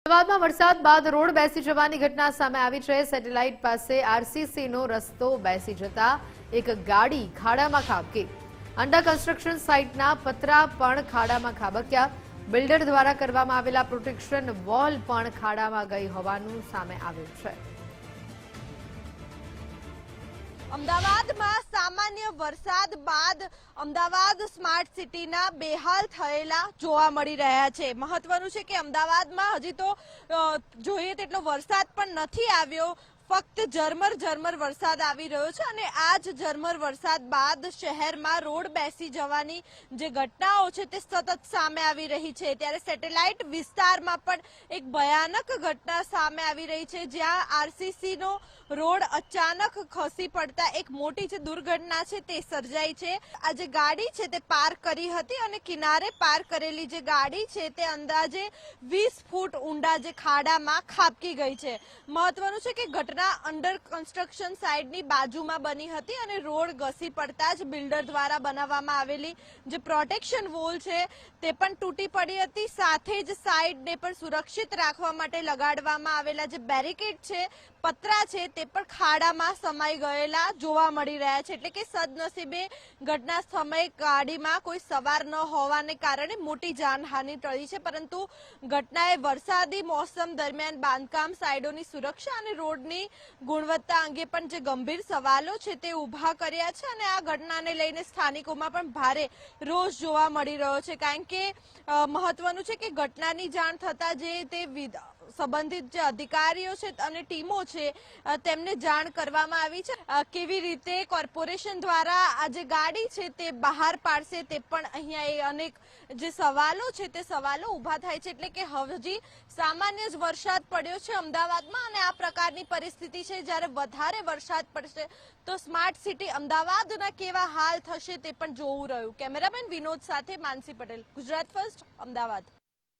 અમદાવાદમાં વરસાદ બાદ રોડ બેસી જવાની ઘટના સામે આવી છે। સેટેલાઇટ પાસે આરસીસીનો રસ્તો બેસી જતા એક ગાડી ખાડામાં ખાબકી। અંડર કન્સ્ટ્રક્શન સાઇટના પતરા પણ ખાડામાં ખાબક્યા। બિલ્ડર દ્વારા કરવામાં આવેલા પ્રોટેક્શન વોલ પણ ખાડામાં ગઈ હોવાનું સામે આવ્યું છે। અમદાવાદમાં સામાન્ય વરસાદ બાદ અમદાવાદ સ્માર્ટ સિટીના બેહાલ થયેલા જોવા મળી રહ્યા છે। મહત્વનું છે કે અમદાવાદમાં હજી તો જોઈએ તેટલો વરસાદ પણ નથી આવ્યો, ફક્ત ઝરમર વરસાદ આવી રહ્યો છે અને આ જ ઝરમર વરસાદ બાદ શહેરમાં રોડ બેસી જવાની જે ઘટનાઓ છે તે સતત સામે આવી રહી છે। ત્યારે સેટેલાઇટ વિસ્તારમાં પણ એક ભયાનક ઘટના સામે આવી રહી છે, જ્યાં આરસીસીનો રોડ અચાનક ખસી પડતા એક મોટી જે દુર્ઘટના છે તે સર્જાઈ છે। આ જે ગાડી છે તે પાર્ક કરી હતી અને કિનારે પાર્ક કરેલી જે ગાડી છે તે અંદાજે 20 ફૂટ ઊંડા જે ખાડામાં ખાબકી ગઈ છે। મહત્વનું છે કે ઘટના અંડર કન્સ્ટ્રક્શન સાઇટની બાજુમાં બની હતી અને રોડ ઘસી પડતા જ બિલ્ડર દ્વારા બનાવવામાં આવેલી જે પ્રોટેક્શન વોલ છે તે પણ તૂટી પડી હતી। સાથે જ સાઇડને પણ સુરક્ષિત રાખવા માટે લગાડવામાં આવેલા જે બેરિકેડ છે, પતરા છે, તે પણ ખાડામાં સમાઈ ગયેલા જોવા મળી રહ્યા છે। એટલે કે સદનસીબે ઘટના સમયે ગાડીમાં કોઈ સવાર ન હોવાને કારણે મોટી જાનહાનિ ટળી છે, પરંતુ ઘટનાએ વરસાદી મોસમ દરમિયાન બાંધકામ સાઇટોની સુરક્ષા અને રોડની ગુણવત્તા અંગે પણ જે ગંભીર સવાલો છે તે ઉભા કર્યા છે અને આ ઘટનાને લઈને સ્થાનિકોમાં પણ ભારે રોષ જોવા મળી રહ્યો છે। કારણ કે મહત્વનું છે કે ઘટનાની જાણ થતા જે તે સંબંધિત જે અધિકારીઓ છે અને ટીમો છે તેમને જાણ કરવામાં આવી છે। કેવી રીતે કોર્પોરેશન દ્વારા આ જે ગાડી છે તે બહાર પાડશે તે પણ અહીંયા અનેક જે સવાલો છે તે સવાલો ઉભા થાય છે। એટલે કે હજી સામાન્ય જ વરસાદ પડ્યો છે અમદાવાદમાં અને આ પ્રકારની પરિસ્થિતિ છે, જ્યારે વધારે વરસાદ પડશે તો સ્માર્ટ સિટી અમદાવાદના કેવા હાલ થશે તે પણ જોવું રહ્યું। કેમેરામેન વિનોદ સાથે માનસી પટેલ, ગુજરાત ફર્સ્ટ, અમદાવાદ।